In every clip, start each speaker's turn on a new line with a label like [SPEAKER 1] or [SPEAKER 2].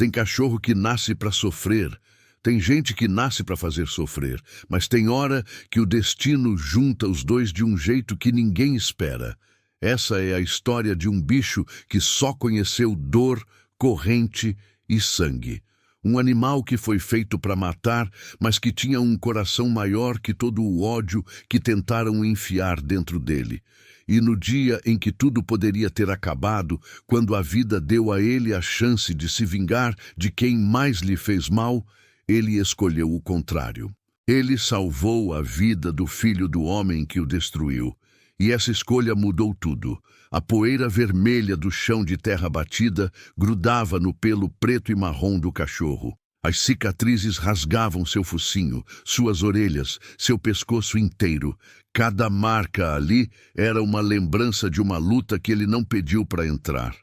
[SPEAKER 1] Tem cachorro que nasce para sofrer. Tem gente que nasce para fazer sofrer, mas tem hora que o destino junta os dois de um jeito que ninguém espera. Essa é a história de um bicho que só conheceu dor, corrente e sangue. Um animal que foi feito para matar, mas que tinha um coração maior que todo o ódio que tentaram enfiar dentro dele. E no dia em que tudo poderia ter acabado, quando a vida deu a ele a chance de se vingar de quem mais lhe fez mal, ele escolheu o contrário. Ele salvou a vida do filho do homem que o destruiu. E essa escolha mudou tudo. A poeira vermelha do chão de terra batida grudava no pelo preto e marrom do cachorro. As cicatrizes rasgavam seu focinho, suas orelhas, seu pescoço inteiro. Cada marca ali era uma lembrança de uma luta que ele não pediu para entrar.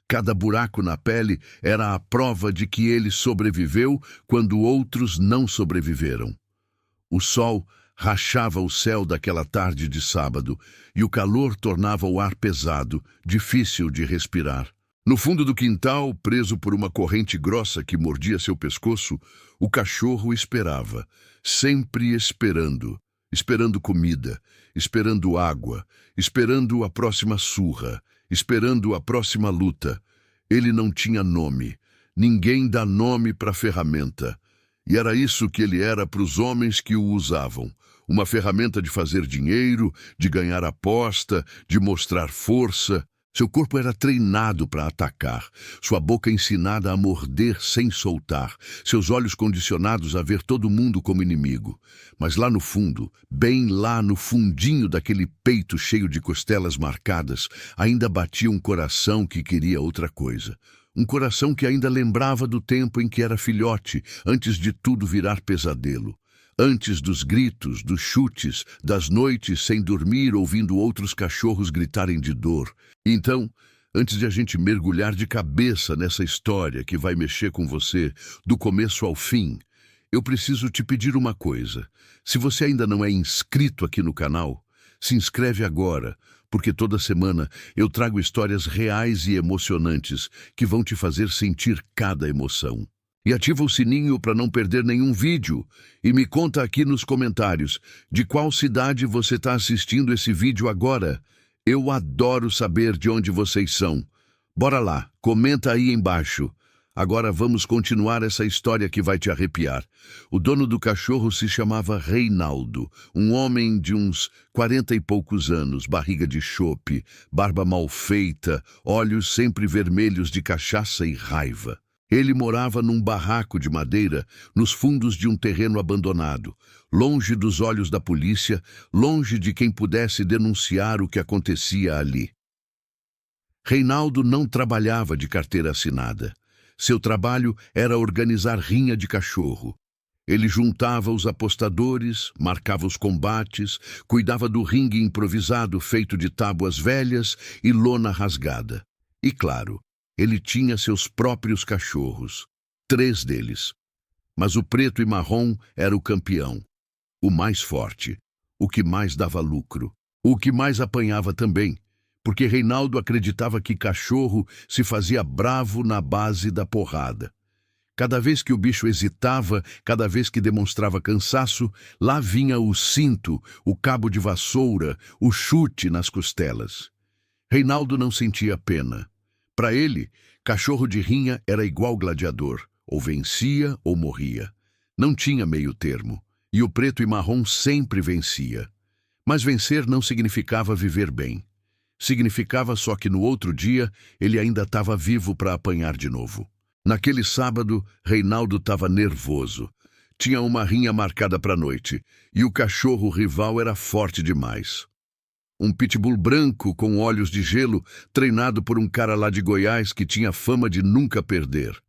[SPEAKER 1] Cada buraco na pele era a prova de que ele sobreviveu quando outros não sobreviveram. O sol rachava o céu daquela tarde de sábado, e o calor tornava o ar pesado, difícil de respirar. No fundo do quintal, preso por uma corrente grossa que mordia seu pescoço, o cachorro esperava, sempre esperando. Esperando comida, esperando água, esperando a próxima surra, esperando a próxima luta. Ele não tinha nome. Ninguém dá nome para a ferramenta. E era isso que ele era para os homens que o usavam. Uma ferramenta de fazer dinheiro, de ganhar aposta, de mostrar força. Seu corpo era treinado para atacar, sua boca ensinada a morder sem soltar, seus olhos condicionados a ver todo mundo como inimigo. Mas lá no fundo, bem lá no fundinho daquele peito cheio de costelas marcadas, ainda batia um coração que queria outra coisa. Um coração que ainda lembrava do tempo em que era filhote, antes de tudo virar pesadelo. Antes dos gritos, dos chutes, das noites sem dormir ouvindo outros cachorros gritarem de dor. Então, antes de a gente mergulhar de cabeça nessa história que vai mexer com você do começo ao fim, eu preciso te pedir uma coisa. Se você ainda não é inscrito aqui no canal, se inscreve agora, porque toda semana eu trago histórias reais e emocionantes que vão te fazer sentir cada emoção. E ativa o sininho para não perder nenhum vídeo. E me conta aqui nos comentários de qual cidade você está assistindo esse vídeo agora. Eu adoro saber de onde vocês são. Bora lá, comenta aí embaixo. Agora vamos continuar essa história que vai te arrepiar. O dono do cachorro se chamava Reinaldo, um homem de uns 40 e poucos anos, barriga de chope, barba mal feita, olhos sempre vermelhos de cachaça e raiva. Ele morava num barraco de madeira, nos fundos de um terreno abandonado, longe dos olhos da polícia, longe de quem pudesse denunciar o que acontecia ali. Reinaldo não trabalhava de carteira assinada. Seu trabalho era organizar rinha de cachorro. Ele juntava os apostadores, marcava os combates, cuidava do ringue improvisado feito de tábuas velhas e lona rasgada. E claro, ele tinha seus próprios cachorros, 3 deles. Mas o preto e marrom era o campeão, o mais forte, o que mais dava lucro, o que mais apanhava também, porque Reinaldo acreditava que cachorro se fazia bravo na base da porrada. Cada vez que o bicho hesitava, cada vez que demonstrava cansaço, lá vinha o cinto, o cabo de vassoura, o chute nas costelas. Reinaldo não sentia pena. Para ele, cachorro de rinha era igual gladiador, ou vencia ou morria. Não tinha meio termo, e o preto e marrom sempre vencia. Mas vencer não significava viver bem. Significava só que no outro dia ele ainda estava vivo para apanhar de novo. Naquele sábado, Reinaldo estava nervoso. Tinha uma rinha marcada para a noite, e o cachorro rival era forte demais. Um pitbull branco com olhos de gelo, treinado por um cara lá de Goiás que tinha fama de nunca perder.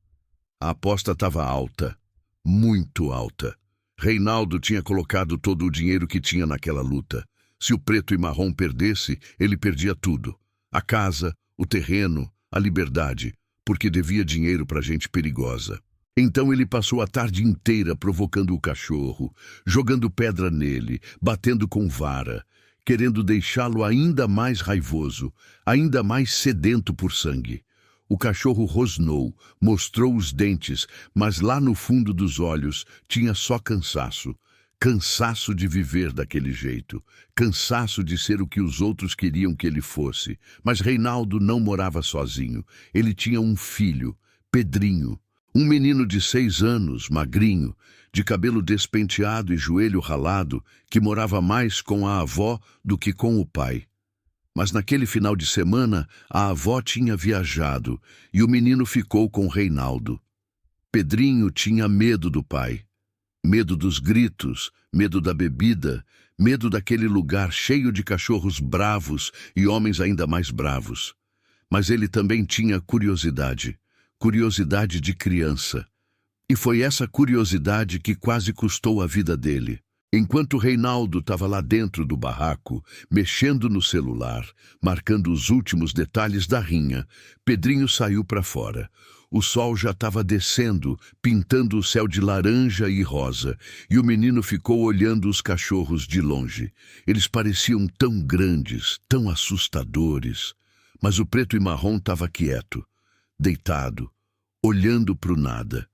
[SPEAKER 1] A aposta estava alta, muito alta. Reinaldo tinha colocado todo o dinheiro que tinha naquela luta. Se o preto e marrom perdesse, ele perdia tudo. A casa, o terreno, a liberdade, porque devia dinheiro para gente perigosa. Então ele passou a tarde inteira provocando o cachorro, jogando pedra nele, batendo com vara, querendo deixá-lo ainda mais raivoso, ainda mais sedento por sangue. O cachorro rosnou, mostrou os dentes, mas lá no fundo dos olhos tinha só cansaço. Cansaço de viver daquele jeito, cansaço de ser o que os outros queriam que ele fosse. Mas Reinaldo não morava sozinho. Ele tinha um filho, Pedrinho, um menino de 6 anos, magrinho, de cabelo despenteado e joelho ralado, que morava mais com a avó do que com o pai. Mas naquele final de semana, a avó tinha viajado e o menino ficou com Reinaldo. Pedrinho tinha medo do pai. Medo dos gritos, medo da bebida, medo daquele lugar cheio de cachorros bravos e homens ainda mais bravos. Mas ele também tinha curiosidade, curiosidade de criança. E foi essa curiosidade que quase custou a vida dele. Enquanto Reinaldo estava lá dentro do barraco, mexendo no celular, marcando os últimos detalhes da rinha, Pedrinho saiu para fora. O sol já estava descendo, pintando o céu de laranja e rosa, e o menino ficou olhando os cachorros de longe. Eles pareciam tão grandes, tão assustadores. Mas o preto e marrom estava quieto, deitado, olhando para o nada.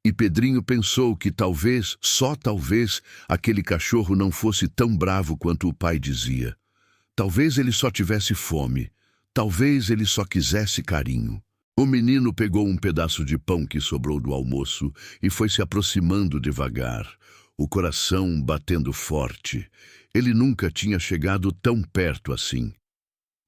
[SPEAKER 1] E Pedrinho pensou que talvez, só talvez, aquele cachorro não fosse tão bravo quanto o pai dizia. Talvez ele só tivesse fome. Talvez ele só quisesse carinho. O menino pegou um pedaço de pão que sobrou do almoço e foi se aproximando devagar, o coração batendo forte. Ele nunca tinha chegado tão perto assim.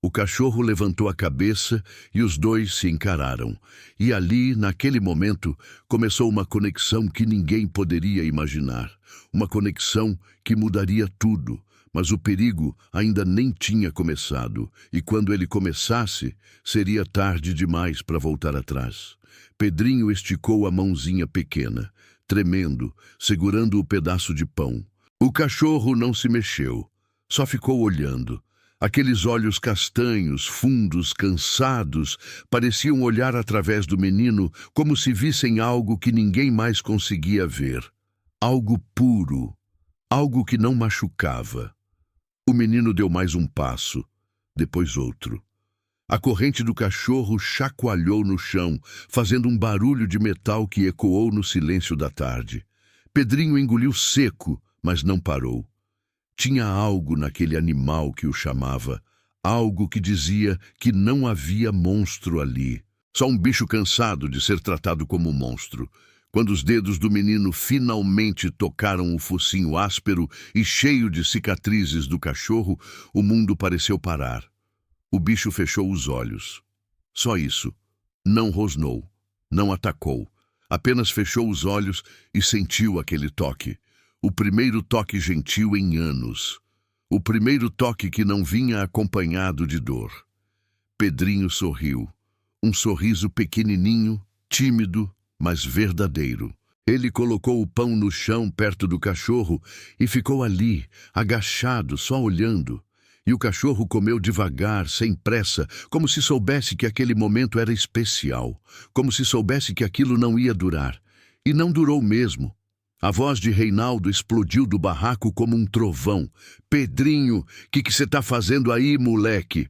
[SPEAKER 1] O cachorro levantou a cabeça e os dois se encararam. E ali, naquele momento, começou uma conexão que ninguém poderia imaginar. Uma conexão que mudaria tudo. Mas o perigo ainda nem tinha começado, e quando ele começasse, seria tarde demais para voltar atrás. Pedrinho esticou a mãozinha pequena, tremendo, segurando o pedaço de pão. O cachorro não se mexeu, só ficou olhando. Aqueles olhos castanhos, fundos, cansados, pareciam olhar através do menino como se vissem algo que ninguém mais conseguia ver. Algo puro, algo que não machucava. O menino deu mais um passo, depois outro. A corrente do cachorro chacoalhou no chão, fazendo um barulho de metal que ecoou no silêncio da tarde. Pedrinho engoliu seco, mas não parou. Tinha algo naquele animal que o chamava, algo que dizia que não havia monstro ali. Só um bicho cansado de ser tratado como monstro. Quando os dedos do menino finalmente tocaram o focinho áspero e cheio de cicatrizes do cachorro, o mundo pareceu parar. O bicho fechou os olhos. Só isso. Não rosnou, não atacou. Apenas fechou os olhos e sentiu aquele toque. O primeiro toque gentil em anos. O primeiro toque que não vinha acompanhado de dor. Pedrinho sorriu. Um sorriso pequenininho, tímido, mas verdadeiro. Ele colocou o pão no chão perto do cachorro e ficou ali, agachado, só olhando. E o cachorro comeu devagar, sem pressa, como se soubesse que aquele momento era especial, como se soubesse que aquilo não ia durar. E não durou mesmo. A voz de Reinaldo explodiu do barraco como um trovão. "Pedrinho, que você tá fazendo aí, moleque?"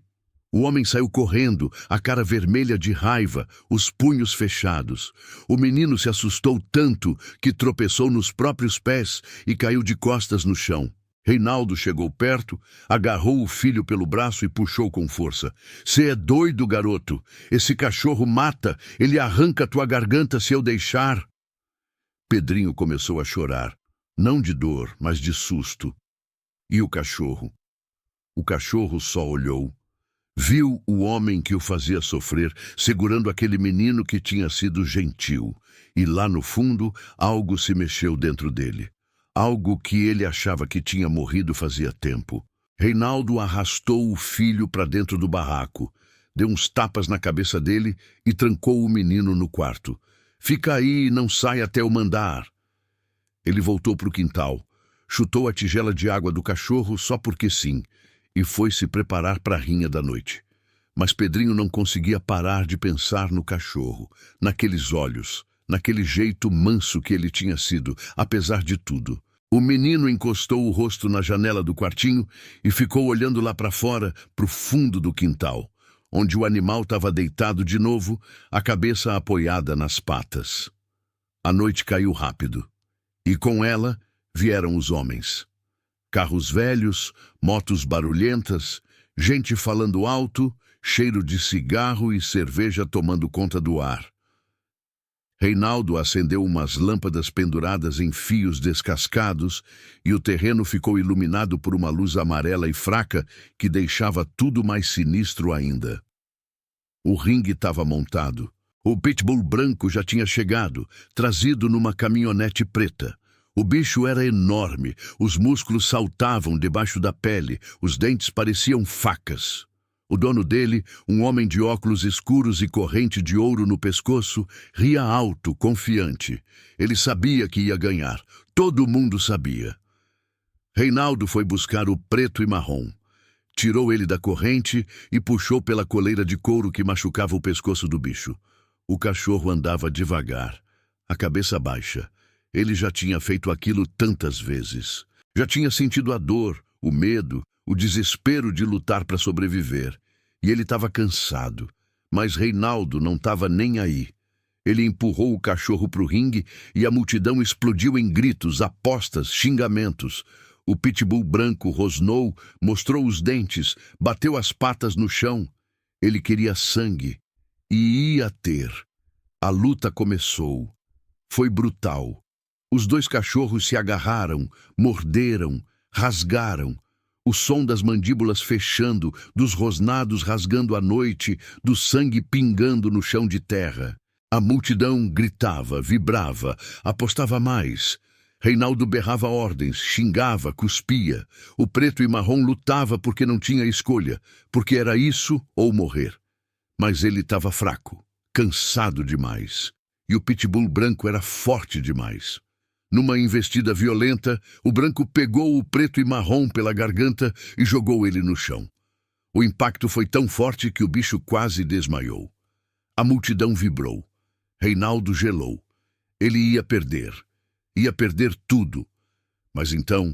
[SPEAKER 1] O homem saiu correndo, a cara vermelha de raiva, os punhos fechados. O menino se assustou tanto que tropeçou nos próprios pés e caiu de costas no chão. Reinaldo chegou perto, agarrou o filho pelo braço e puxou com força. "Cê é doido, garoto. Esse cachorro mata. Ele arranca tua garganta se eu deixar." Pedrinho começou a chorar, não de dor, mas de susto. E o cachorro? O cachorro só olhou. Viu o homem que o fazia sofrer, segurando aquele menino que tinha sido gentil. E lá no fundo, algo se mexeu dentro dele. Algo que ele achava que tinha morrido fazia tempo. Reinaldo arrastou o filho para dentro do barraco, deu uns tapas na cabeça dele e trancou o menino no quarto. "Fica aí e não sai até eu mandar." Ele voltou para o quintal, chutou a tigela de água do cachorro só porque sim, e foi se preparar para a rinha da noite. Mas Pedrinho não conseguia parar de pensar no cachorro, naqueles olhos, naquele jeito manso que ele tinha sido, apesar de tudo. O menino encostou o rosto na janela do quartinho e ficou olhando lá para fora, para o fundo do quintal. onde o animal estava deitado de novo, a cabeça apoiada nas patas. A noite caiu rápido, e com ela vieram os homens. Carros velhos, motos barulhentas, gente falando alto, cheiro de cigarro e cerveja tomando conta do ar. Reinaldo acendeu umas lâmpadas penduradas em fios descascados e o terreno ficou iluminado por uma luz amarela e fraca que deixava tudo mais sinistro ainda. O ringue estava montado. O pitbull branco já tinha chegado, trazido numa caminhonete preta. O bicho era enorme, os músculos saltavam debaixo da pele, os dentes pareciam facas. O dono dele, um homem de óculos escuros e corrente de ouro no pescoço, ria alto, confiante. Ele sabia que ia ganhar. Todo mundo sabia. Reinaldo foi buscar o preto e marrom. Tirou ele da corrente e puxou pela coleira de couro que machucava o pescoço do bicho. O cachorro andava devagar, a cabeça baixa. Ele já tinha feito aquilo tantas vezes. Já tinha sentido a dor, o medo, o desespero de lutar para sobreviver. E ele estava cansado. Mas Reinaldo não estava nem aí. Ele empurrou o cachorro para o ringue e a multidão explodiu em gritos, apostas, xingamentos. O pitbull branco rosnou, mostrou os dentes, bateu as patas no chão. Ele queria sangue. E ia ter. A luta começou. Foi brutal. Os dois cachorros se agarraram, morderam, rasgaram. O som das mandíbulas fechando, dos rosnados rasgando a noite, do sangue pingando no chão de terra. A multidão gritava, vibrava, apostava mais. Reinaldo berrava ordens, xingava, cuspia. O preto e marrom lutava porque não tinha escolha, porque era isso ou morrer. Mas ele estava fraco, cansado demais. E o pitbull branco era forte demais. Numa investida violenta, o branco pegou o preto e marrom pela garganta e jogou ele no chão. O impacto foi tão forte que o bicho quase desmaiou. A multidão vibrou. Reinaldo gelou. Ele ia perder. Ia perder tudo. Mas então,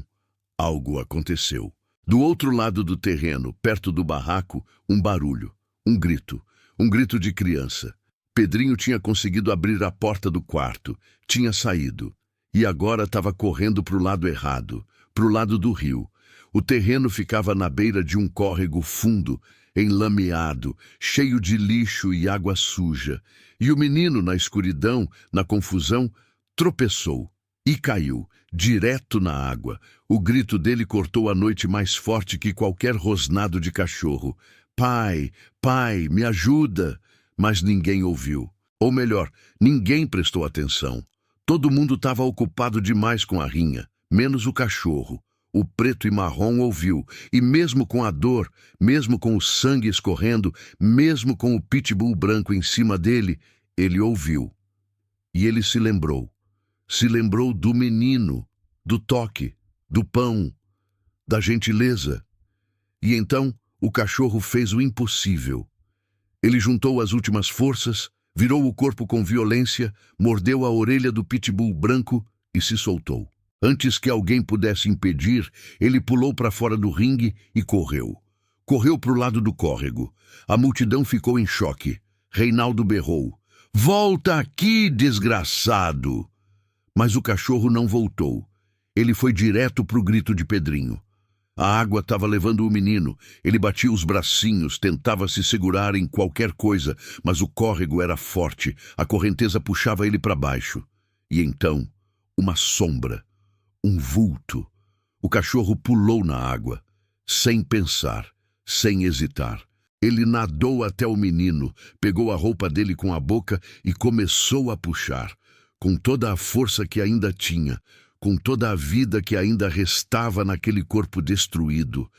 [SPEAKER 1] algo aconteceu. Do outro lado do terreno, perto do barraco, um barulho. Um grito de criança. Pedrinho tinha conseguido abrir a porta do quarto. Tinha saído. E agora estava correndo para o lado errado, para o lado do rio. O terreno ficava na beira de um córrego fundo, enlameado, cheio de lixo e água suja. E o menino, na escuridão, na confusão, tropeçou e caiu, direto na água. O grito dele cortou a noite mais forte que qualquer rosnado de cachorro. Pai, pai, me ajuda! Mas ninguém ouviu. Ou melhor, ninguém prestou atenção. Todo mundo estava ocupado demais com a rinha, menos o cachorro. O preto e marrom ouviu, e mesmo com a dor, mesmo com o sangue escorrendo, mesmo com o pitbull branco em cima dele, ele ouviu. E ele se lembrou. Se lembrou do menino, do toque, do pão, da gentileza. E então o cachorro fez o impossível. Ele juntou as últimas forças, virou o corpo com violência, mordeu a orelha do pitbull branco e se soltou. Antes que alguém pudesse impedir, ele pulou para fora do ringue e correu. Correu para o lado do córrego. A multidão ficou em choque. Reinaldo berrou: "Volta aqui, desgraçado!" Mas o cachorro não voltou. Ele foi direto para o grito de Pedrinho. A água estava levando o menino. Ele batia os bracinhos, tentava se segurar em qualquer coisa, mas o córrego era forte. A correnteza puxava ele para baixo. E então, uma sombra, um vulto. O cachorro pulou na água, sem pensar, sem hesitar. Ele nadou até o menino, pegou a roupa dele com a boca e começou a puxar, com toda a força que ainda tinha, com toda a vida que ainda restava naquele corpo destruído.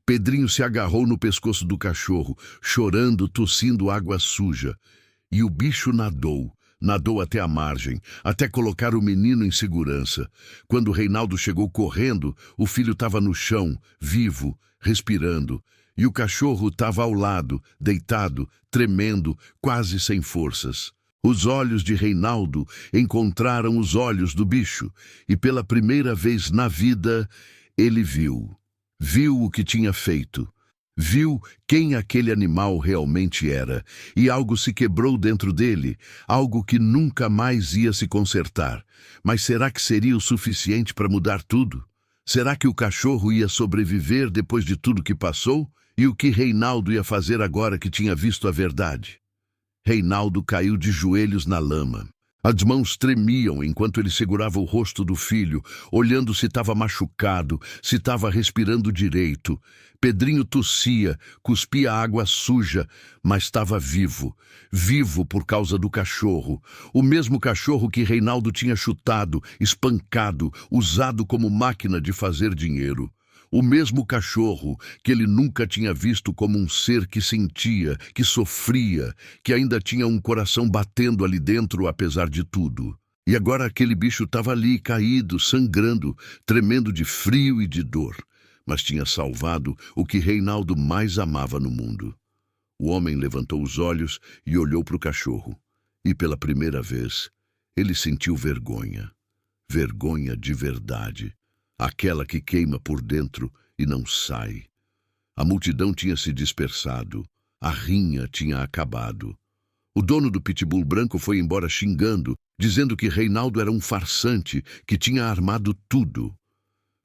[SPEAKER 1] Pedrinho se agarrou no pescoço do cachorro, chorando, tossindo água suja. E o bicho nadou até a margem, até colocar o menino em segurança. Quando Reinaldo chegou correndo, o filho estava no chão, vivo, respirando. E o cachorro estava ao lado, deitado, tremendo, quase sem forças. Os olhos de Reinaldo encontraram os olhos do bicho, e pela primeira vez na vida ele viu o que tinha feito. Viu quem aquele animal realmente era, e algo se quebrou dentro dele, algo que nunca mais ia se consertar. Mas será que seria o suficiente para mudar tudo? Será que o cachorro ia sobreviver depois de tudo que passou? E o que Reinaldo ia fazer agora que tinha visto a verdade? Reinaldo caiu de joelhos na lama. As mãos tremiam enquanto ele segurava o rosto do filho, olhando se estava machucado, se estava respirando direito. Pedrinho tossia, cuspia água suja, mas estava vivo. Vivo por causa do cachorro. O mesmo cachorro que Reinaldo tinha chutado, espancado, usado como máquina de fazer dinheiro. O mesmo cachorro que ele nunca tinha visto como um ser que sentia, que sofria, que ainda tinha um coração batendo ali dentro apesar de tudo. E agora aquele bicho estava ali, caído, sangrando, tremendo de frio e de dor. Mas tinha salvado o que Reinaldo mais amava no mundo. O homem levantou os olhos e olhou para o cachorro. E pela primeira vez, ele sentiu vergonha. Vergonha de verdade. Aquela que queima por dentro e não sai. A multidão tinha se dispersado. A rinha tinha acabado. O dono do pitbull branco foi embora xingando, dizendo que Reinaldo era um farsante, que tinha armado tudo.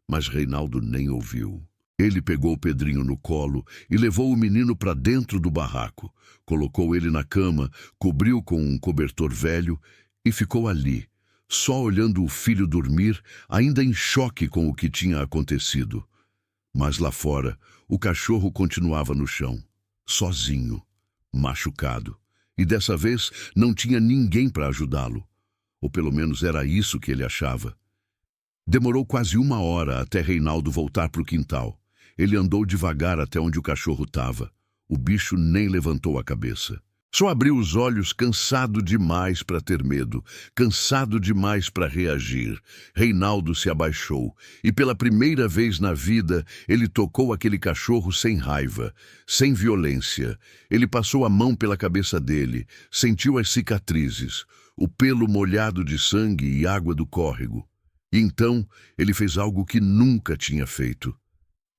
[SPEAKER 1] Mas Reinaldo nem ouviu. Ele pegou o Pedrinho no colo e levou o menino para dentro do barraco. Colocou ele na cama, cobriu com um cobertor velho e ficou ali, só olhando o filho dormir, ainda em choque com o que tinha acontecido. Mas lá fora, o cachorro continuava no chão, sozinho, machucado. E dessa vez não tinha ninguém para ajudá-lo. Ou pelo menos era isso que ele achava. Demorou quase 1 hora até Reinaldo voltar para o quintal. Ele andou devagar até onde o cachorro estava. O bicho nem levantou a cabeça. Só abriu os olhos, cansado demais para ter medo, cansado demais para reagir. Reinaldo se abaixou e pela primeira vez na vida ele tocou aquele cachorro sem raiva, sem violência. Ele passou a mão pela cabeça dele, sentiu as cicatrizes, o pelo molhado de sangue e água do córrego. E então ele fez algo que nunca tinha feito.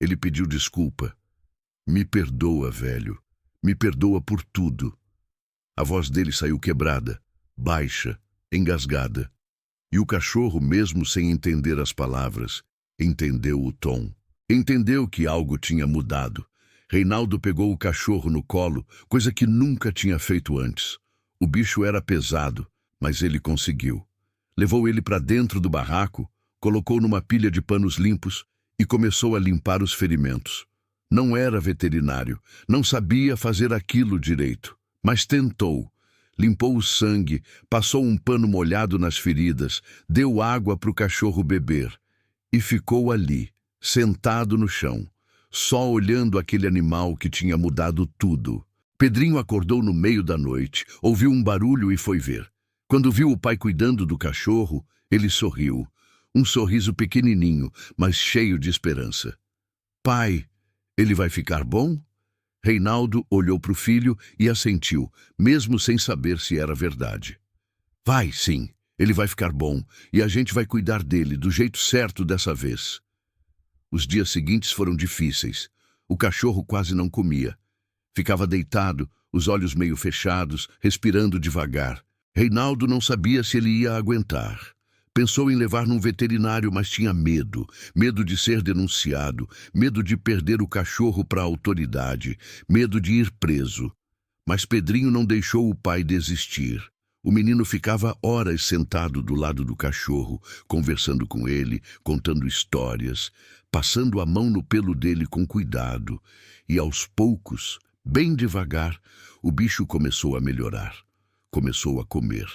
[SPEAKER 1] Ele pediu desculpa. Me perdoa, velho. Me perdoa por tudo. A voz dele saiu quebrada, baixa, engasgada. E o cachorro, mesmo sem entender as palavras, entendeu o tom. Entendeu que algo tinha mudado. Reinaldo pegou o cachorro no colo, coisa que nunca tinha feito antes. O bicho era pesado, mas ele conseguiu. Levou ele para dentro do barraco, colocou numa pilha de panos limpos e começou a limpar os ferimentos. Não era veterinário, não sabia fazer aquilo direito. Mas tentou. Limpou o sangue, passou um pano molhado nas feridas, deu água para o cachorro beber e ficou ali, sentado no chão, só olhando aquele animal que tinha mudado tudo. Pedrinho acordou no meio da noite, ouviu um barulho e foi ver. Quando viu o pai cuidando do cachorro, ele sorriu. Um sorriso pequenininho, mas cheio de esperança. Pai, ele vai ficar bom? Reinaldo olhou para o filho e assentiu, mesmo sem saber se era verdade. Vai, sim, ele vai ficar bom, e a gente vai cuidar dele do jeito certo dessa vez. Os dias seguintes foram difíceis. O cachorro quase não comia. Ficava deitado, os olhos meio fechados, respirando devagar. Reinaldo não sabia se ele ia aguentar. Pensou em levar num veterinário, mas tinha medo. Medo de ser denunciado, medo de perder o cachorro para a autoridade, medo de ir preso. Mas Pedrinho não deixou o pai desistir. O menino ficava horas sentado do lado do cachorro, conversando com ele, contando histórias, passando a mão no pelo dele com cuidado. E aos poucos, bem devagar, o bicho começou a melhorar. Começou a comer.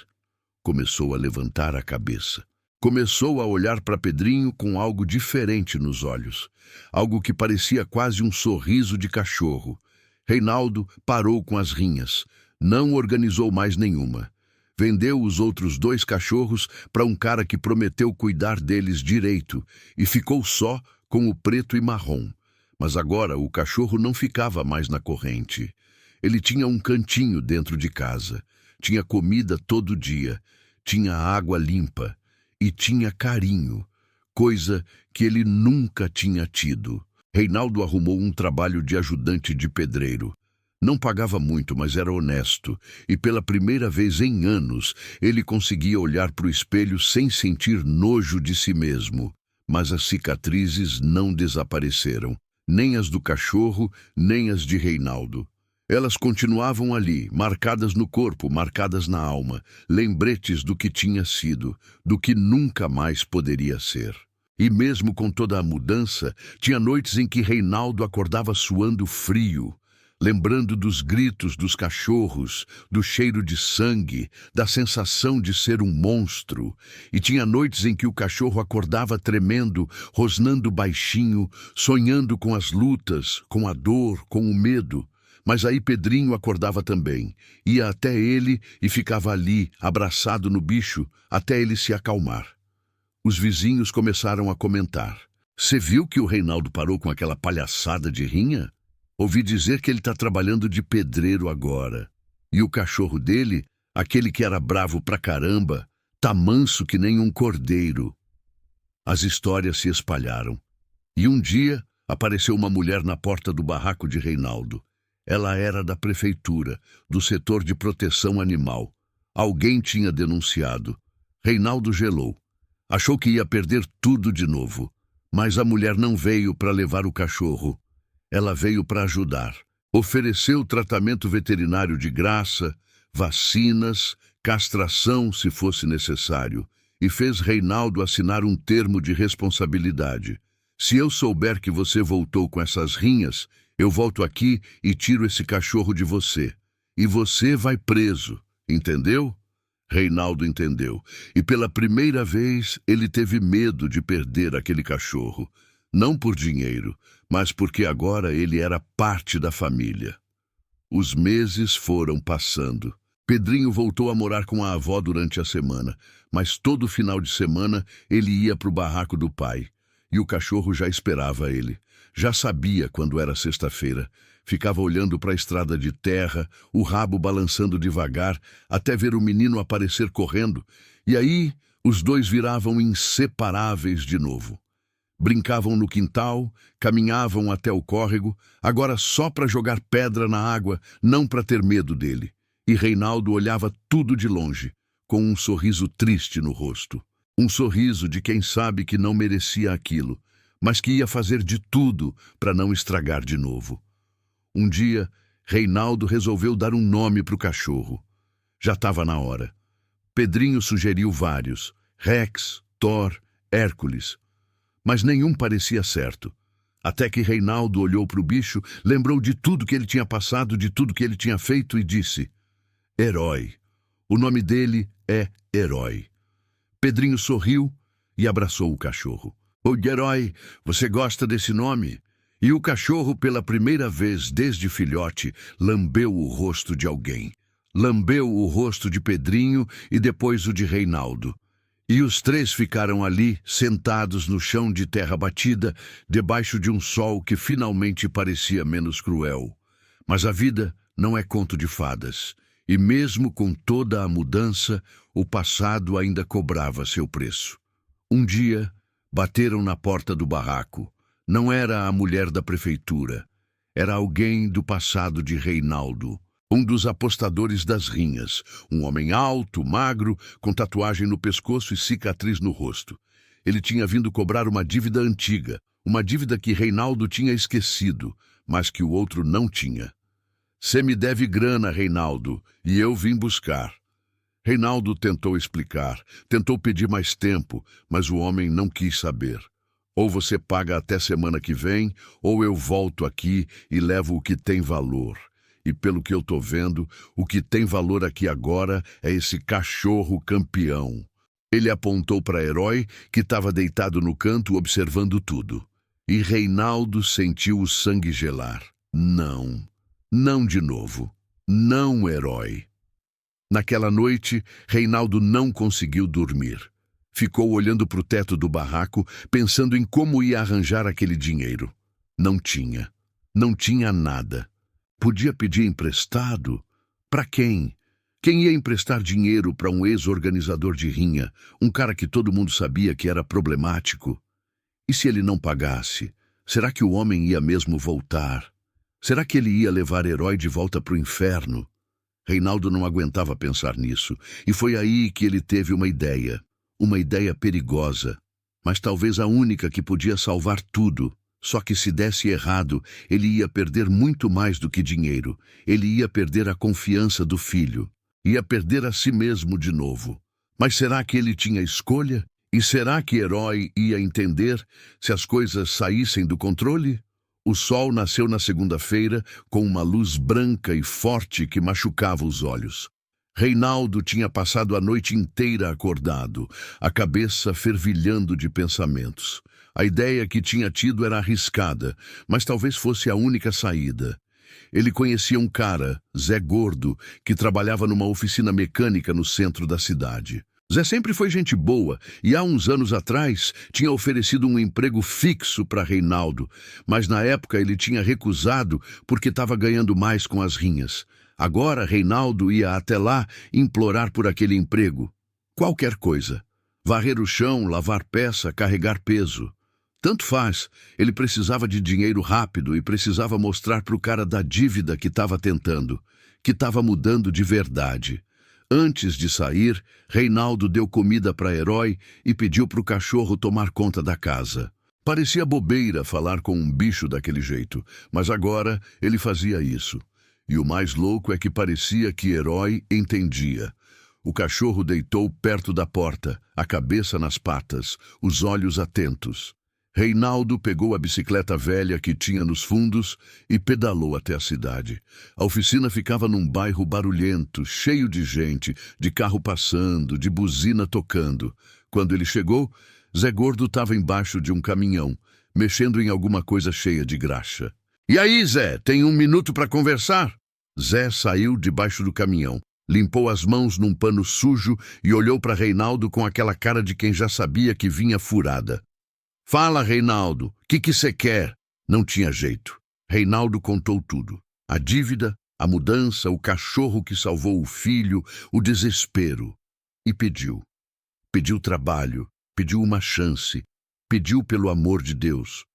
[SPEAKER 1] Começou a levantar a cabeça. Começou a olhar para Pedrinho com algo diferente nos olhos. Algo que parecia quase um sorriso de cachorro. Reinaldo parou com as rinhas. Não organizou mais nenhuma. Vendeu os outros 2 cachorros para um cara que prometeu cuidar deles direito e ficou só com o preto e marrom. Mas agora o cachorro não ficava mais na corrente. Ele tinha um cantinho dentro de casa. Tinha comida todo dia. Tinha água limpa. E tinha carinho, coisa que ele nunca tinha tido. Reinaldo arrumou um trabalho de ajudante de pedreiro. Não pagava muito, mas era honesto, e pela primeira vez em anos ele conseguia olhar para o espelho sem sentir nojo de si mesmo. Mas as cicatrizes não desapareceram, nem as do cachorro, nem as de Reinaldo. Elas continuavam ali, marcadas no corpo, marcadas na alma, lembretes do que tinha sido, do que nunca mais poderia ser. E mesmo com toda a mudança, tinha noites em que Reinaldo acordava suando frio, lembrando dos gritos dos cachorros, do cheiro de sangue, da sensação de ser um monstro. E tinha noites em que o cachorro acordava tremendo, rosnando baixinho, sonhando com as lutas, com a dor, com o medo. Mas aí Pedrinho acordava também, ia até ele e ficava ali, abraçado no bicho, até ele se acalmar. Os vizinhos começaram a comentar. Você viu que o Reinaldo parou com aquela palhaçada de rinha? Ouvi dizer que ele está trabalhando de pedreiro agora. E o cachorro dele, aquele que era bravo pra caramba, tá manso que nem um cordeiro. As histórias se espalharam. E um dia apareceu uma mulher na porta do barraco de Reinaldo. Ela era da prefeitura, do setor de proteção animal. Alguém tinha denunciado. Reinaldo gelou. Achou que ia perder tudo de novo. Mas a mulher não veio para levar o cachorro. Ela veio para ajudar. Ofereceu tratamento veterinário de graça, vacinas, castração se fosse necessário, e fez Reinaldo assinar um termo de responsabilidade. Se eu souber que você voltou com essas rinhas, eu volto aqui e tiro esse cachorro de você. E você vai preso, entendeu? Reinaldo entendeu, e pela primeira vez ele teve medo de perder aquele cachorro. Não por dinheiro, mas porque agora ele era parte da família. Os meses foram passando. Pedrinho voltou a morar com a avó durante a semana, mas todo final de semana ele ia para o barraco do pai. E o cachorro já esperava ele. Já sabia quando era sexta-feira. Ficava olhando para a estrada de terra, o rabo balançando devagar, até ver o menino aparecer correndo. E aí os dois viravam inseparáveis de novo. Brincavam no quintal, caminhavam até o córrego, agora só para jogar pedra na água, não para ter medo dele. E Reinaldo olhava tudo de longe, com um sorriso triste no rosto. Um sorriso de quem sabe que não merecia aquilo, mas que ia fazer de tudo para não estragar de novo. Um dia, Reinaldo resolveu dar um nome para o cachorro. Já estava na hora. Pedrinho sugeriu vários: Rex, Thor, Hércules. Mas nenhum parecia certo. Até que Reinaldo olhou para o bicho, lembrou de tudo que ele tinha passado, de tudo que ele tinha feito e disse: Herói. O nome dele é Herói. Pedrinho sorriu e abraçou o cachorro. Ô, Herói, você gosta desse nome? E o cachorro, pela primeira vez desde filhote, lambeu o rosto de alguém. Lambeu o rosto de Pedrinho e depois o de Reinaldo. E os três ficaram ali, sentados no chão de terra batida, debaixo de um sol que finalmente parecia menos cruel. Mas a vida não é conto de fadas. E mesmo com toda a mudança, o passado ainda cobrava seu preço. Um dia, bateram na porta do barraco. Não era a mulher da prefeitura. Era alguém do passado de Reinaldo. Um dos apostadores das rinhas. Um homem alto, magro, com tatuagem no pescoço e cicatriz no rosto. Ele tinha vindo cobrar uma dívida antiga. Uma dívida que Reinaldo tinha esquecido, mas que o outro não tinha. Você me deve grana, Reinaldo, e eu vim buscar. Reinaldo tentou explicar, tentou pedir mais tempo, mas o homem não quis saber. Ou você paga até semana que vem, ou eu volto aqui e levo o que tem valor. E pelo que eu tô vendo, o que tem valor aqui agora é esse cachorro campeão. Ele apontou para Herói, que estava deitado no canto observando tudo. E Reinaldo sentiu o sangue gelar. Não, não de novo. Não, Herói. Naquela noite, Reinaldo não conseguiu dormir. Ficou olhando para o teto do barraco, pensando em como ia arranjar aquele dinheiro. Não tinha. Não tinha nada. Podia pedir emprestado? Para quem? Quem ia emprestar dinheiro para um ex-organizador de rinha, um cara que todo mundo sabia que era problemático? E se ele não pagasse? Será que o homem ia mesmo voltar? Será que ele ia levar Herói de volta para o inferno? Reinaldo não aguentava pensar nisso, e foi aí que ele teve uma ideia perigosa, mas talvez a única que podia salvar tudo. Só que se desse errado, ele ia perder muito mais do que dinheiro. Ele ia perder a confiança do filho. Ia perder a si mesmo de novo. Mas será que ele tinha escolha? E será que Herói ia entender se as coisas saíssem do controle? O sol nasceu na segunda-feira com uma luz branca e forte que machucava os olhos. Reinaldo tinha passado a noite inteira acordado, a cabeça fervilhando de pensamentos. A ideia que tinha tido era arriscada, mas talvez fosse a única saída. Ele conhecia um cara, Zé Gordo, que trabalhava numa oficina mecânica no centro da cidade. Zé sempre foi gente boa e há uns anos atrás tinha oferecido um emprego fixo para Reinaldo, mas na época ele tinha recusado porque estava ganhando mais com as rinhas. Agora Reinaldo ia até lá implorar por aquele emprego. Qualquer coisa. Varrer o chão, lavar peça, carregar peso. Tanto faz, ele precisava de dinheiro rápido e precisava mostrar para o cara da dívida que estava tentando, que estava mudando de verdade. Antes de sair, Reinaldo deu comida para Herói e pediu para o cachorro tomar conta da casa. Parecia bobeira falar com um bicho daquele jeito, mas agora ele fazia isso. E o mais louco é que parecia que Herói entendia. O cachorro deitou perto da porta, a cabeça nas patas, os olhos atentos. Reinaldo pegou a bicicleta velha que tinha nos fundos e pedalou até a cidade. A oficina ficava num bairro barulhento, cheio de gente, de carro passando, de buzina tocando. Quando ele chegou, Zé Gordo estava embaixo de um caminhão, mexendo em alguma coisa cheia de graxa. "E aí, Zé, tem um minuto para conversar?" Zé saiu debaixo do caminhão, limpou as mãos num pano sujo e olhou para Reinaldo com aquela cara de quem já sabia que vinha furada. "Fala, Reinaldo, o que você quer?" Não tinha jeito. Reinaldo contou tudo. A dívida, a mudança, o cachorro que salvou o filho, o desespero. E pediu. Pediu trabalho, pediu uma chance, pediu pelo amor de Deus.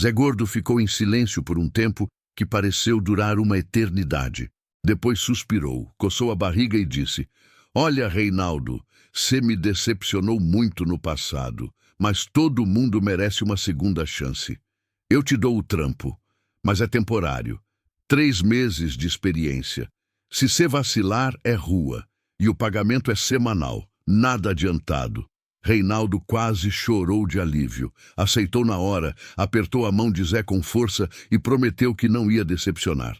[SPEAKER 1] Zé Gordo ficou em silêncio por um tempo que pareceu durar uma eternidade. Depois suspirou, coçou a barriga e disse: "Olha, Reinaldo, você me decepcionou muito no passado. Mas todo mundo merece uma segunda chance. Eu te dou o trampo, mas é temporário. 3 meses de experiência. Se você vacilar, é rua. E o pagamento é semanal, nada adiantado." Reinaldo quase chorou de alívio. Aceitou na hora, apertou a mão de Zé com força e prometeu que não ia decepcionar.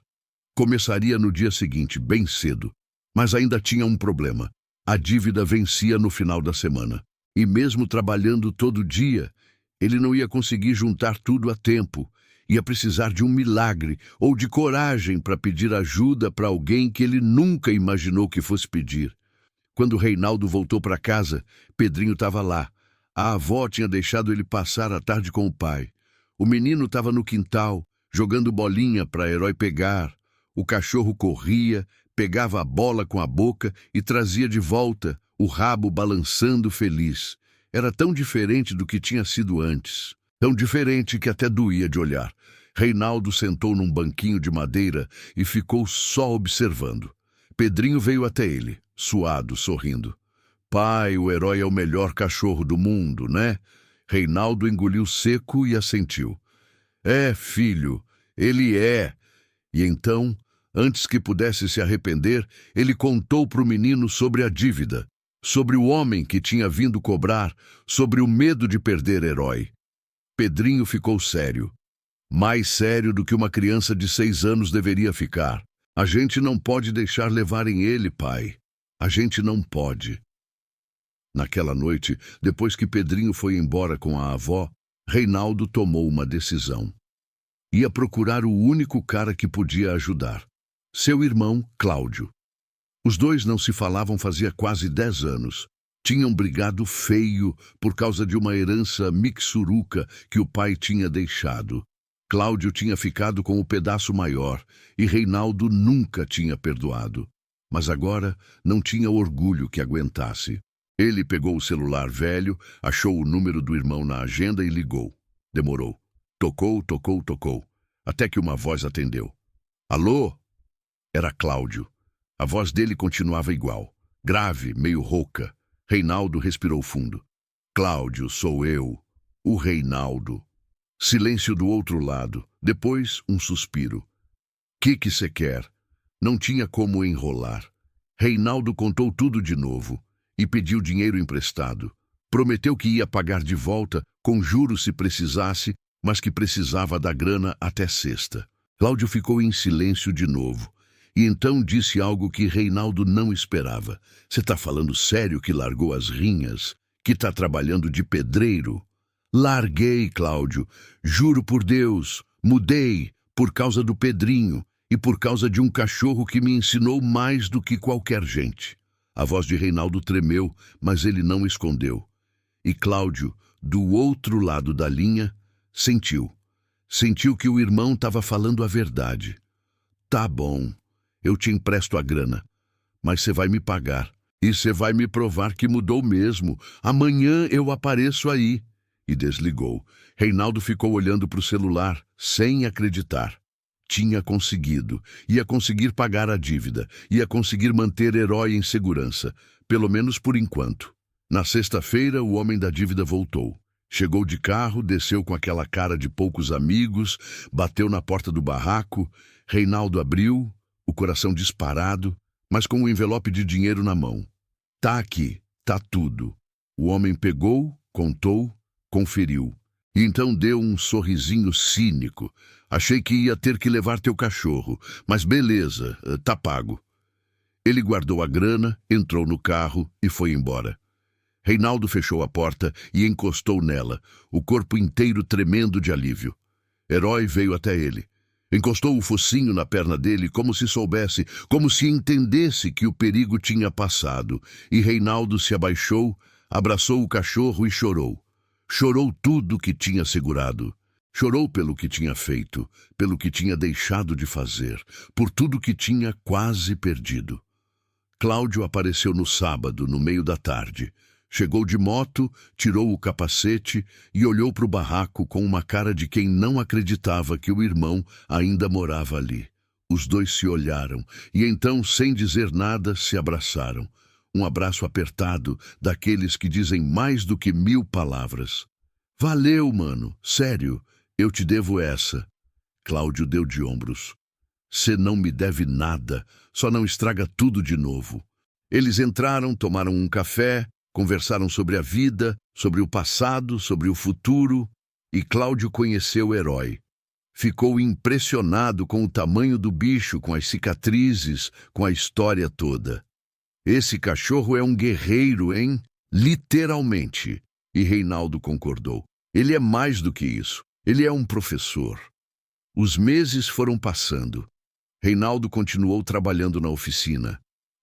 [SPEAKER 1] Começaria no dia seguinte, bem cedo. Mas ainda tinha um problema. A dívida vencia no final da semana. E mesmo trabalhando todo dia, ele não ia conseguir juntar tudo a tempo. Ia precisar de um milagre ou de coragem para pedir ajuda para alguém que ele nunca imaginou que fosse pedir. Quando Reinaldo voltou para casa, Pedrinho estava lá. A avó tinha deixado ele passar a tarde com o pai. O menino estava no quintal, jogando bolinha para Herói pegar. O cachorro corria, pegava a bola com a boca e trazia de volta, o rabo balançando feliz. Era tão diferente do que tinha sido antes. Tão diferente que até doía de olhar. Reinaldo sentou num banquinho de madeira e ficou só observando. Pedrinho veio até ele, suado, sorrindo. "Pai, o Herói é o melhor cachorro do mundo, né?" Reinaldo engoliu seco e assentiu. "É, filho, ele é." E então, antes que pudesse se arrepender, ele contou para o menino sobre a dívida, sobre o homem que tinha vindo cobrar, sobre o medo de perder Herói. Pedrinho ficou sério. Mais sério do que uma criança de 6 anos deveria ficar. "A gente não pode deixar levarem ele, pai. A gente não pode." Naquela noite, depois que Pedrinho foi embora com a avó, Reinaldo tomou uma decisão. Ia procurar o único cara que podia ajudar. Seu irmão, Cláudio. Os dois não se falavam fazia quase 10 anos. Tinham brigado feio por causa de uma herança mixuruca que o pai tinha deixado. Cláudio tinha ficado com o pedaço maior e Reinaldo nunca tinha perdoado. Mas agora não tinha orgulho que aguentasse. Ele pegou o celular velho, achou o número do irmão na agenda e ligou. Demorou. Tocou, tocou, tocou, até que uma voz atendeu. Alô? Era Cláudio. A voz dele continuava igual, grave, meio rouca. Reinaldo respirou fundo. Cláudio, sou eu, o Reinaldo. Silêncio do outro lado, depois um suspiro. Que cê quer? Não tinha como enrolar. Reinaldo contou tudo de novo e pediu dinheiro emprestado. Prometeu que ia pagar de volta, com juros se precisasse, mas que precisava da grana até sexta. Cláudio ficou em silêncio de novo, e então disse algo que Reinaldo não esperava. Você tá falando sério que largou as rinhas? Que tá trabalhando de pedreiro? Larguei, Cláudio. Juro por Deus. Mudei por causa do Pedrinho e por causa de um cachorro que me ensinou mais do que qualquer gente. A voz de Reinaldo tremeu, mas ele não escondeu. E Cláudio, do outro lado da linha, sentiu. Sentiu que o irmão estava falando a verdade. Tá bom, eu te empresto a grana, mas você vai me pagar. E você vai me provar que mudou mesmo. Amanhã eu apareço aí. E desligou. Reinaldo ficou olhando para o celular, sem acreditar. Tinha conseguido. Ia conseguir pagar a dívida. Ia conseguir manter Herói em segurança. Pelo menos por enquanto. Na sexta-feira, o homem da dívida voltou. Chegou de carro, desceu com aquela cara de poucos amigos, bateu na porta do barraco. Reinaldo abriu, o coração disparado, mas com um envelope de dinheiro na mão. Tá aqui, tá tudo. O homem pegou, contou, conferiu. E então deu um sorrisinho cínico. Achei que ia ter que levar teu cachorro, mas beleza, tá pago. Ele guardou a grana, entrou no carro e foi embora. Reinaldo fechou a porta e encostou nela, o corpo inteiro tremendo de alívio. Herói veio até ele. Encostou o focinho na perna dele como se soubesse, como se entendesse que o perigo tinha passado. E Reinaldo se abaixou, abraçou o cachorro e chorou. Chorou tudo que tinha segurado. Chorou pelo que tinha feito, pelo que tinha deixado de fazer, por tudo que tinha quase perdido. Cláudio apareceu no sábado, no meio da tarde. Chegou de moto, tirou o capacete e olhou para o barraco com uma cara de quem não acreditava que o irmão ainda morava ali. Os dois se olharam e então, sem dizer nada, se abraçaram. Um abraço apertado, daqueles que dizem mais do que 1000 palavras. Valeu, mano, sério, eu te devo essa. Cláudio deu de ombros. Cê não me deve nada, só não estraga tudo de novo. Eles entraram, tomaram um café, conversaram sobre a vida, sobre o passado, sobre o futuro, e Cláudio conheceu o Herói. Ficou impressionado com o tamanho do bicho, com as cicatrizes, com a história toda. Esse cachorro é um guerreiro, hein? Literalmente. E Reinaldo concordou. Ele é mais do que isso. Ele é um professor. Os meses foram passando. Reinaldo continuou trabalhando na oficina.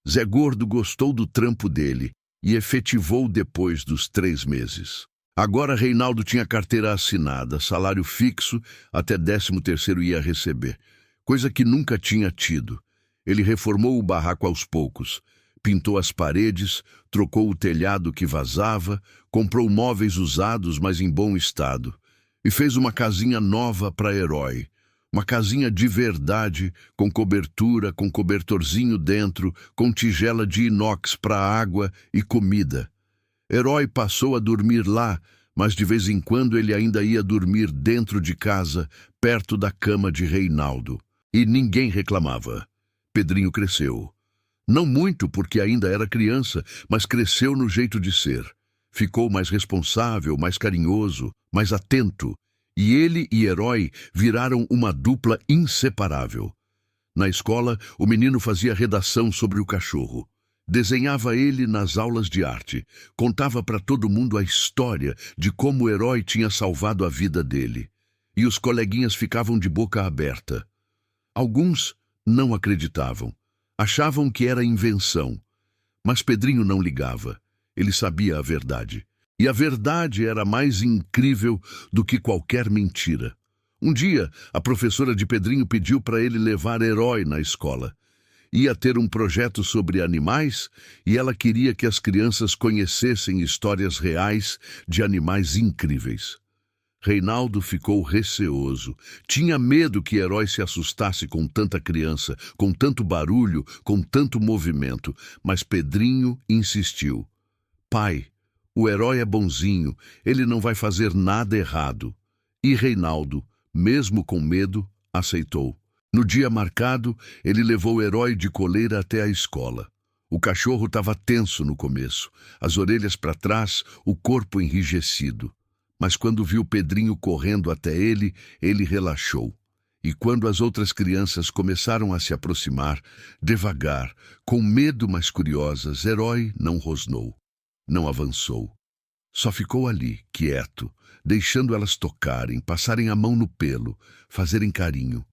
[SPEAKER 1] Zé Gordo gostou do trampo dele e efetivou depois dos 3 meses. Agora Reinaldo tinha carteira assinada, salário fixo, até 13º ia receber, coisa que nunca tinha tido. Ele reformou o barraco aos poucos, pintou as paredes, trocou o telhado que vazava, comprou móveis usados, mas em bom estado, e fez uma casinha nova para Herói. Uma casinha de verdade, com cobertura, com cobertorzinho dentro, com tigela de inox para água e comida. Herói passou a dormir lá, mas de vez em quando ele ainda ia dormir dentro de casa, perto da cama de Reinaldo. E ninguém reclamava. Pedrinho cresceu. Não muito, porque ainda era criança, mas cresceu no jeito de ser. Ficou mais responsável, mais carinhoso, mais atento. E ele e Herói viraram uma dupla inseparável. Na escola, o menino fazia redação sobre o cachorro. Desenhava ele nas aulas de arte. Contava para todo mundo a história de como o Herói tinha salvado a vida dele. E os coleguinhas ficavam de boca aberta. Alguns não acreditavam. Achavam que era invenção. Mas Pedrinho não ligava. Ele sabia a verdade. E a verdade era mais incrível do que qualquer mentira. Um dia, a professora de Pedrinho pediu para ele levar Herói na escola. Ia ter um projeto sobre animais e ela queria que as crianças conhecessem histórias reais de animais incríveis. Reinaldo ficou receoso. Tinha medo que Herói se assustasse com tanta criança, com tanto barulho, com tanto movimento. Mas Pedrinho insistiu. Pai, o Herói é bonzinho, ele não vai fazer nada errado. E Reinaldo, mesmo com medo, aceitou. No dia marcado, ele levou o Herói de coleira até a escola. O cachorro estava tenso no começo, as orelhas para trás, o corpo enrijecido. Mas quando viu Pedrinho correndo até ele, ele relaxou. E quando as outras crianças começaram a se aproximar, devagar, com medo, mas curiosas, Herói não rosnou, não avançou. Só ficou ali, quieto, deixando elas tocarem, passarem a mão no pelo, fazerem carinho.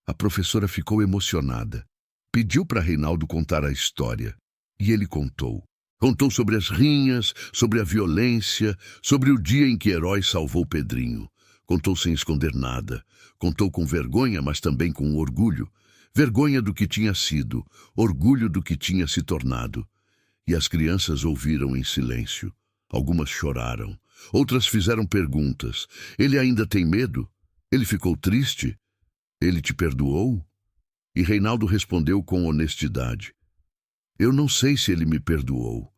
[SPEAKER 1] A professora ficou emocionada. Pediu para Reinaldo contar a história. E ele contou. Contou sobre as rinhas, sobre a violência, sobre o dia em que Herói salvou Pedrinho. Contou sem esconder nada. Contou com vergonha, mas também com orgulho. Vergonha do que tinha sido, orgulho do que tinha se tornado. E as crianças ouviram em silêncio. Algumas choraram. Outras fizeram perguntas. Ele ainda tem medo? Ele ficou triste? Ele te perdoou? E Reinaldo respondeu com honestidade. Eu não sei se ele me perdoou,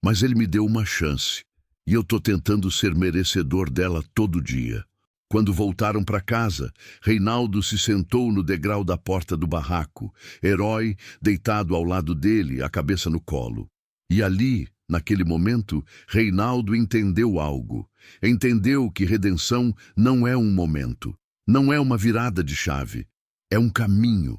[SPEAKER 1] mas ele me deu uma chance, e eu estou tentando ser merecedor dela todo dia. Quando voltaram para casa, Reinaldo se sentou no degrau da porta do barraco, Herói deitado ao lado dele, a cabeça no colo. E ali, naquele momento, Reinaldo entendeu algo. Entendeu que redenção não é um momento, não é uma virada de chave, é um caminho.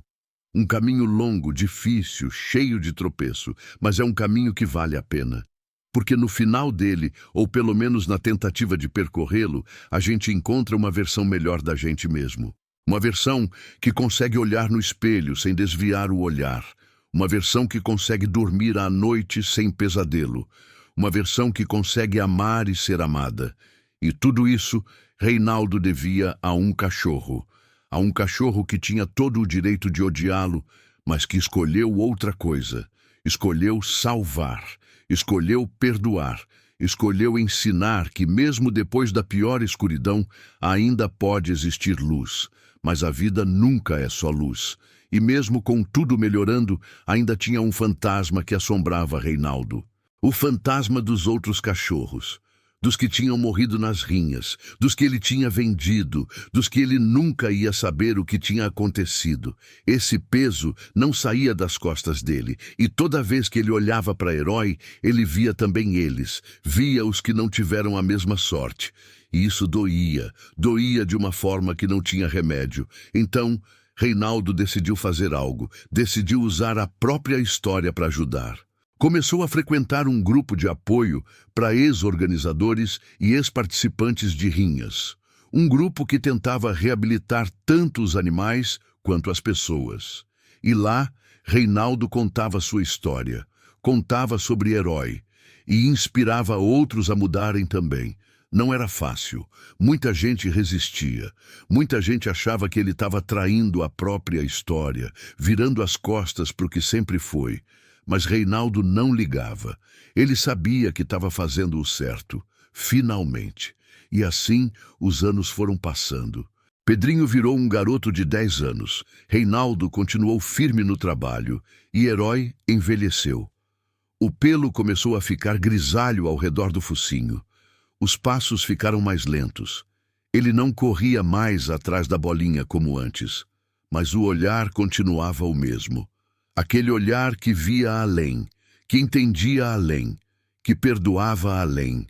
[SPEAKER 1] Um caminho longo, difícil, cheio de tropeço, mas é um caminho que vale a pena. Porque no final dele, ou pelo menos na tentativa de percorrê-lo, a gente encontra uma versão melhor da gente mesmo. Uma versão que consegue olhar no espelho sem desviar o olhar. Uma versão que consegue dormir à noite sem pesadelo. Uma versão que consegue amar e ser amada. E tudo isso, Reinaldo devia a um cachorro. A um cachorro que tinha todo o direito de odiá-lo, mas que escolheu outra coisa. Escolheu salvar, escolheu perdoar, escolheu ensinar que mesmo depois da pior escuridão, ainda pode existir luz. Mas a vida nunca é só luz. E mesmo com tudo melhorando, ainda tinha um fantasma que assombrava Reinaldo. O fantasma dos outros cachorros. Dos que tinham morrido nas rinhas, dos que ele tinha vendido, dos que ele nunca ia saber o que tinha acontecido. Esse peso não saía das costas dele, e toda vez que ele olhava para Herói, ele via também eles, via os que não tiveram a mesma sorte. E isso doía, doía de uma forma que não tinha remédio. Então, Reinaldo decidiu fazer algo, decidiu usar a própria história para ajudar. Começou a frequentar um grupo de apoio para ex-organizadores e ex-participantes de rinhas. Um grupo que tentava reabilitar tanto os animais quanto as pessoas. E lá, Reinaldo contava sua história, contava sobre Herói e inspirava outros a mudarem também. Não era fácil. Muita gente resistia. Muita gente achava que ele estava traindo a própria história, virando as costas para o que sempre foi. Mas Reinaldo não ligava. Ele sabia que estava fazendo o certo, finalmente. E assim os anos foram passando. Pedrinho virou um garoto de 10 anos. Reinaldo continuou firme no trabalho e Herói envelheceu. O pelo começou a ficar grisalho ao redor do focinho. Os passos ficaram mais lentos. Ele não corria mais atrás da bolinha como antes, mas o olhar continuava o mesmo. Aquele olhar que via além, que entendia além, que perdoava além.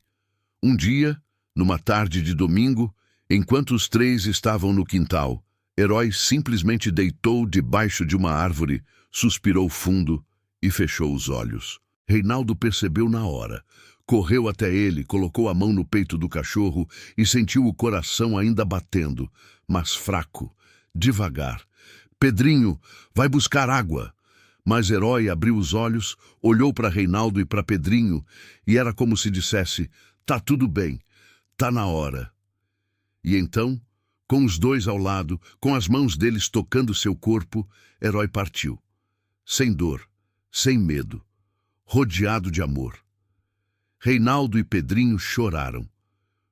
[SPEAKER 1] Um dia, numa tarde de domingo, enquanto os três estavam no quintal, Herói simplesmente deitou debaixo de uma árvore, suspirou fundo e fechou os olhos. Reinaldo percebeu na hora. Correu até ele, colocou a mão no peito do cachorro e sentiu o coração ainda batendo, mas fraco, devagar. Pedrinho, vai buscar água. Mas Herói abriu os olhos, olhou para Reinaldo e para Pedrinho, e era como se dissesse, tá tudo bem, tá na hora. E então, com os dois ao lado, com as mãos deles tocando seu corpo, Herói partiu. Sem dor, sem medo, rodeado de amor. Reinaldo e Pedrinho choraram.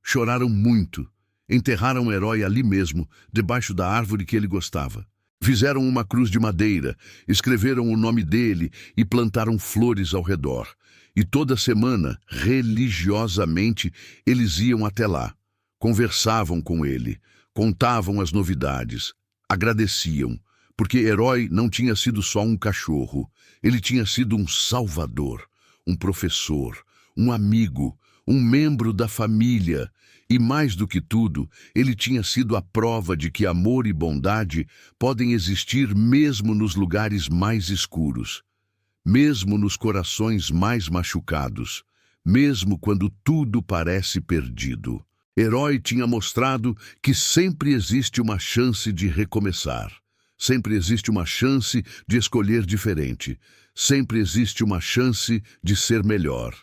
[SPEAKER 1] Choraram muito, Enterraram o herói ali mesmo, debaixo da árvore que ele gostava. Fizeram uma cruz de madeira, escreveram o nome dele e plantaram flores ao redor. E toda semana, religiosamente, eles iam até lá. Conversavam com ele, contavam as novidades, agradeciam, porque Herói não tinha sido só um cachorro, ele tinha sido um salvador, um professor, um amigo, um membro da família. E mais do que tudo, ele tinha sido a prova de que amor e bondade podem existir mesmo nos lugares mais escuros, mesmo nos corações mais machucados, mesmo quando tudo parece perdido. Herói tinha mostrado que sempre existe uma chance de recomeçar. Sempre existe uma chance de escolher diferente. Sempre existe uma chance de ser melhor.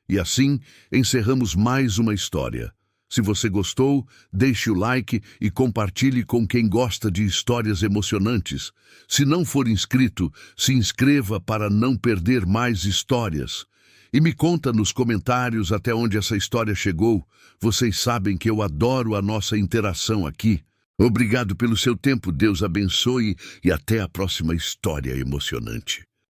[SPEAKER 1] E assim, encerramos mais uma história. Se você gostou, deixe o like e compartilhe com quem gosta de histórias emocionantes. Se não for inscrito, se inscreva para não perder mais histórias. E me conta nos comentários até onde essa história chegou. Vocês sabem que eu adoro a nossa interação aqui. Obrigado pelo seu tempo, Deus abençoe e até a próxima história emocionante.